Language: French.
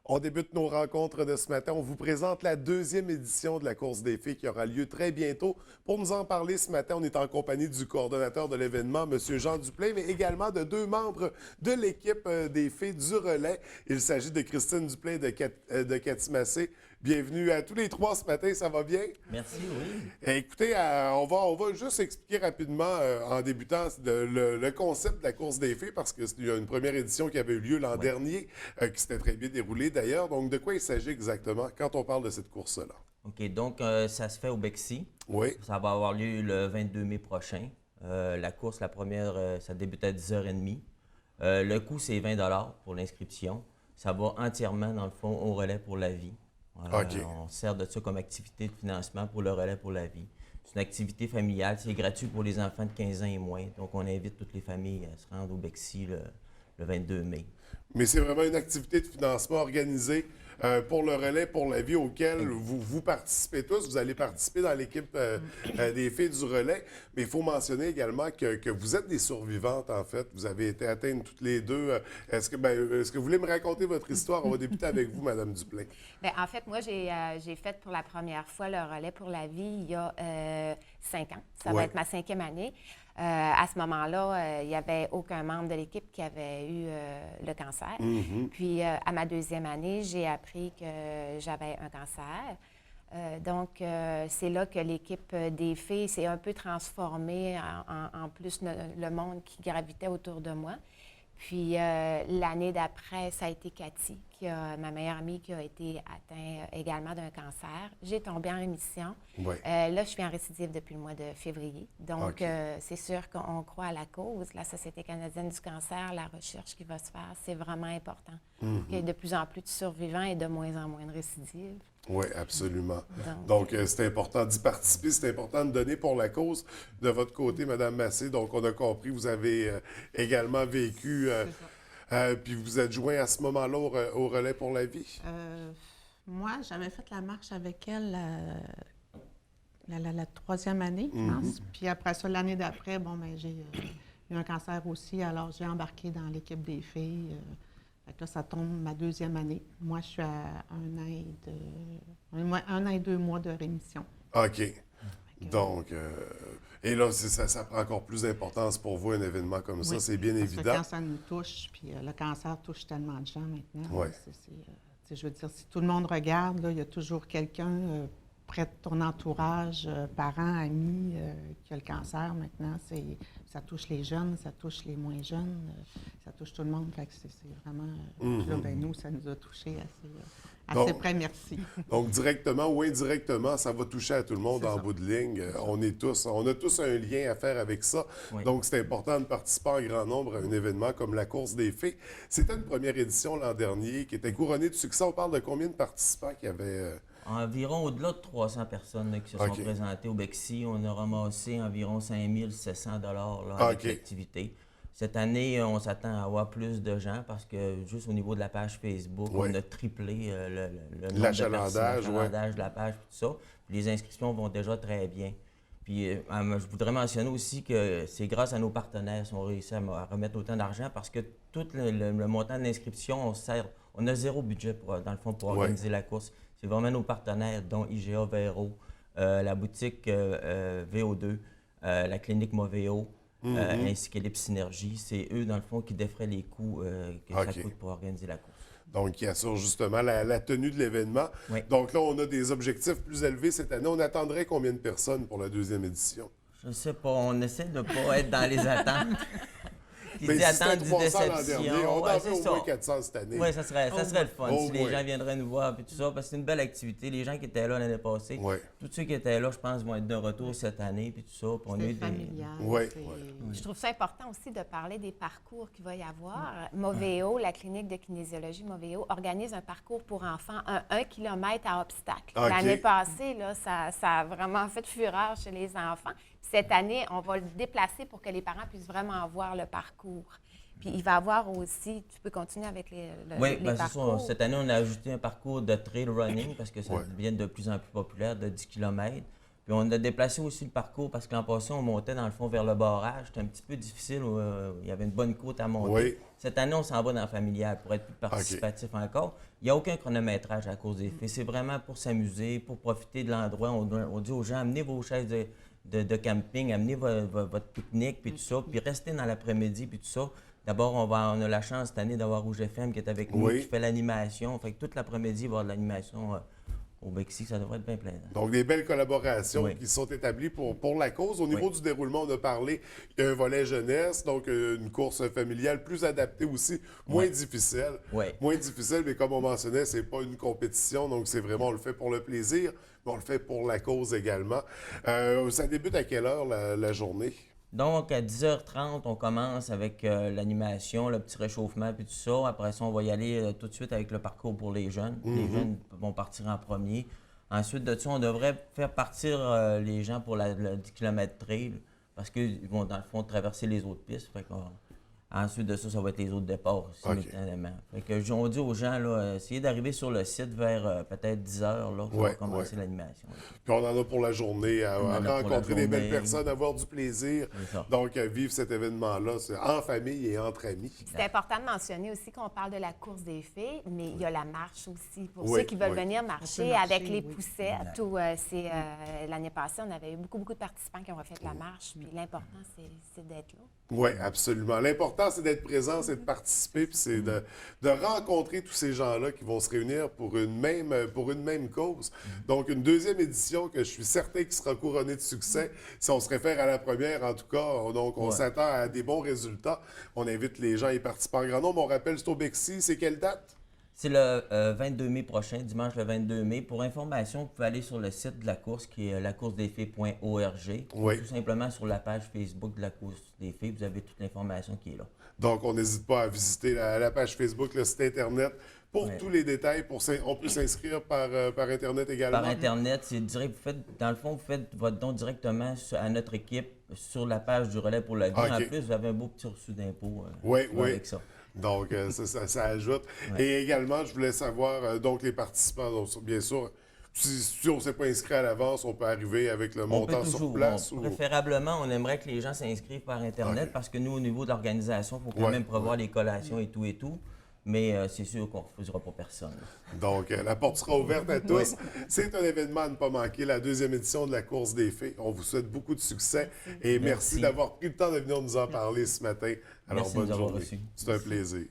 On débute nos rencontres de ce matin. On vous présente la deuxième édition de la course des filles qui aura lieu très bientôt. Pour nous en parler ce matin, on est en compagnie du coordonnateur de l'événement, M. Jean Duplain, mais également de deux membres de l'équipe des filles du relais. Il s'agit de Christine Duplain de Katimacé. Bienvenue à tous les trois ce matin, ça va bien? Merci, oui. Écoutez, on va juste expliquer rapidement, en débutant, le concept de la course des filles, parce qu'il y a une première édition qui avait eu lieu l'an dernier, qui s'était très bien déroulée d'ailleurs. Donc, de quoi il s'agit exactement quand on parle de cette course-là? OK, donc ça se fait au Bexy. Oui. Ça va avoir lieu le 22 mai prochain. La course, la première, ça débute à 10h30. Le coût, c'est 20 $ pour l'inscription. Ça va entièrement, dans le fond, au relais pour la vie. OK. On sert de ça comme activité de financement pour le relais pour la vie. C'est une activité familiale, c'est gratuit pour les enfants de 15 ans et moins. Donc, on invite toutes les familles à se rendre au Bexy le 22 mai. Mais c'est vraiment une activité de financement organisée pour le relais pour la vie auquel vous participez tous. Vous allez participer dans l'équipe des filles du relais. Mais il faut mentionner également que vous êtes des survivantes, en fait. Vous avez été atteintes toutes les deux. Est-ce que vous voulez me raconter votre histoire? On va débuter avec vous, Mme Duplain. Bien, en fait, moi, j'ai fait pour la première fois le relais pour la vie il y a 5 ans. Ça va être ma 5e année. À ce moment-là, il n'y avait aucun membre de l'équipe qui avait eu le cancer. Puis, à ma 2e année, j'ai appris que j'avais un cancer. Donc, c'est là que l'équipe des filles s'est un peu transformée en plus le monde qui gravitait autour de moi. Puis l'année d'après, ça a été Cathy, ma meilleure amie, qui a été atteinte également d'un cancer. J'ai tombé en rémission. Ouais. Là, je suis en récidive depuis le mois de février. Donc, c'est sûr qu'on croit à la cause. La Société canadienne du cancer, la recherche qui va se faire, c'est vraiment important. Il y a de plus en plus de survivants et de moins en moins de récidives. Oui, absolument. Donc, c'est important d'y participer, c'est important de donner pour la cause. De votre côté, Mme Massé, donc on a compris, vous avez également vécu, puis vous êtes joint à ce moment-là au Relais pour la vie? Moi, j'avais fait la marche avec elle la 3e année, je pense. Puis après ça, l'année d'après, j'ai eu un cancer aussi, alors j'ai embarqué dans l'équipe des filles. Fait que là, ça tombe ma 2e année. Moi, je suis à 1 an et 2 mois de rémission. OK. Donc, et là, ça prend encore plus d'importance pour vous, un événement comme ça, c'est bien parce évident. Que quand ça nous touche, puis le cancer touche tellement de gens maintenant. Ouais. Je veux dire, si tout le monde regarde, là, il y a toujours quelqu'un près de ton entourage, parents, amis, qui a le cancer maintenant. Ça touche les jeunes, ça touche les moins jeunes, ça touche tout le monde. Fait que c'est vraiment... Là, nous, ça nous a touchés assez près, merci. Donc, directement ou indirectement, ça va toucher à tout le monde en bout de ligne. On a tous un lien à faire avec ça. Oui. Donc, c'est important de participer en grand nombre à un événement comme la course des filles. C'était une première édition l'an dernier qui était couronnée de succès. On parle de combien de participants qui avaient... Environ au-delà de 300 personnes là, qui se sont présentées au Bexy. On a ramassé environ 5 700 $ avec l'activité. Cette année, on s'attend à avoir plus de gens parce que juste au niveau de la page Facebook, on a triplé le nombre l'achalandage, de la page, tout ça. Puis les inscriptions vont déjà très bien. Puis je voudrais mentionner aussi que c'est grâce à nos partenaires si on réussit à remettre autant d'argent parce que tout le montant de l'inscription, on a zéro budget dans le fond pour organiser la course. C'est vraiment nos partenaires, dont IGA Vero, la boutique VO2, la clinique Moveo, ainsi qu'Ellipse Synergie. C'est eux, dans le fond, qui défraient les coûts que ça coûte pour organiser la course. Donc, qui assure justement la tenue de l'événement. Oui. Donc là, on a des objectifs plus élevés cette année. On attendrait combien de personnes pour la 2e édition? Je ne sais pas, on essaie de ne pas être dans les attentes. Qui Mais dit si attendre c'était du 300 l'an déception. dernier, on en Ouais, fait au moins 400 cette année. Oui, ça serait le fun si les moins. gens viendraient nous voir et tout ça, parce que c'est une belle activité. Les gens qui étaient là l'année passée, Ouais. tous ceux qui étaient là, je pense, vont être de retour cette année puis tout ça. Puis on a eu C'est des... familial. Ouais, Je trouve ça important aussi de parler des parcours qu'il va y avoir. Moveo, la clinique de kinésiologie Moveo, organise un parcours pour enfants, 1 kilomètre à obstacle. OK. L'année passée, là, ça a vraiment fait fureur chez les enfants. Puis cette année, on va le déplacer pour que les parents puissent vraiment voir le parcours. Puis il va y avoir aussi, tu peux continuer avec les parcours. C'est ça. Cette année, on a ajouté un parcours de trail running parce que ça devient de plus en plus populaire, de 10 km. Puis on a déplacé aussi le parcours parce que l'an passé, on montait dans le fond vers le barrage. C'était un petit peu difficile. Il y avait une bonne côte à monter. Oui. Cette année, on s'en va dans la familiale pour être plus participatif encore. Il n'y a aucun chronométrage à la course des fées. C'est vraiment pour s'amuser, pour profiter de l'endroit. On dit aux gens, amenez vos chaises de camping, amenez votre pique-nique, puis tout ça, puis restez dans l'après-midi, puis tout ça. D'abord, on a la chance cette année d'avoir Rouge FM qui est avec nous, Oui. qui fait l'animation. Fait que toute l'après-midi, il va y avoir de l'animation au Mexique. Ça devrait être bien plaisant. Donc, des belles collaborations Oui. qui sont établies pour la cause. Au niveau du déroulement, on a parlé, il y a un volet jeunesse, donc une course familiale plus adaptée aussi, moins difficile. Oui. Moins difficile, mais comme on mentionnait, c'est pas une compétition, donc c'est vraiment, on le fait pour le plaisir, mais on le fait pour la cause également. Ça débute à quelle heure la journée? Donc, à 10h30, on commence avec l'animation, le petit réchauffement, puis tout ça. Après ça, on va y aller tout de suite avec le parcours pour les jeunes. Les jeunes vont partir en premier. Ensuite de ça, on devrait faire partir les gens pour le 10 km trail parce qu'ils vont, dans le fond, traverser les autres pistes. Ensuite de ça, ça va être les autres départs simultanément. Fait que on dit aux gens, là, essayez d'arriver sur le site vers peut-être 10h, là, pour commencer l'animation. Puis on en a pour la journée, à rencontrer des belles journée. personnes, avoir du plaisir. Donc, vivre cet événement-là, c'est en famille et entre amis. C'est important de mentionner aussi qu'on parle de la course des fées, mais il y a la marche aussi. Pour Oui, ceux qui veulent oui. venir On marcher peut marcher, avec les oui. poussettes, ou l'année passée, on avait eu beaucoup de participants qui ont refait la marche. Puis l'important, c'est d'être là. Oui, absolument. L'important, c'est d'être présent, c'est de participer, puis c'est de rencontrer tous ces gens-là qui vont se réunir pour une même cause. Donc, une deuxième édition que je suis certain qui sera couronnée de succès. Si on se réfère à la première, en tout cas, donc on s'attend à des bons résultats. On invite les gens à y participer en grand nombre. On rappelle, c'est au Bexy. C'est quelle date? C'est le 22 mai prochain, dimanche le 22 mai. Pour information, vous pouvez aller sur le site de la course qui est lacoursesdesfées.org. Oui. Tout simplement sur la page Facebook de la course des fées, vous avez toute l'information qui est là. Donc, on n'hésite pas à visiter la page Facebook, le site Internet pour tous les détails. On peut s'inscrire par Internet également. Par Internet, c'est direct. Dans le fond, vous faites votre don directement à notre équipe sur la page du Relais pour la vie. En plus, vous avez un beau petit reçu d'impôt avec ça. Donc, ça ajoute. Et également, je voulais savoir, donc, les participants, donc, bien sûr, si on ne s'est pas inscrit à l'avance, on peut arriver avec le montant sur place. Préférablement, on aimerait que les gens s'inscrivent par Internet parce que nous, au niveau de l'organisation, il faut quand même prévoir les collations et tout. Mais c'est sûr qu'on ne refusera pas personne. Donc, la porte sera ouverte à tous. C'est un événement à ne pas manquer, la deuxième édition de la course des fées. On vous souhaite beaucoup de succès et merci d'avoir pris le temps de venir nous en parler ce matin. Alors, Merci de bonne nous avoir journée. reçus. C'est un plaisir.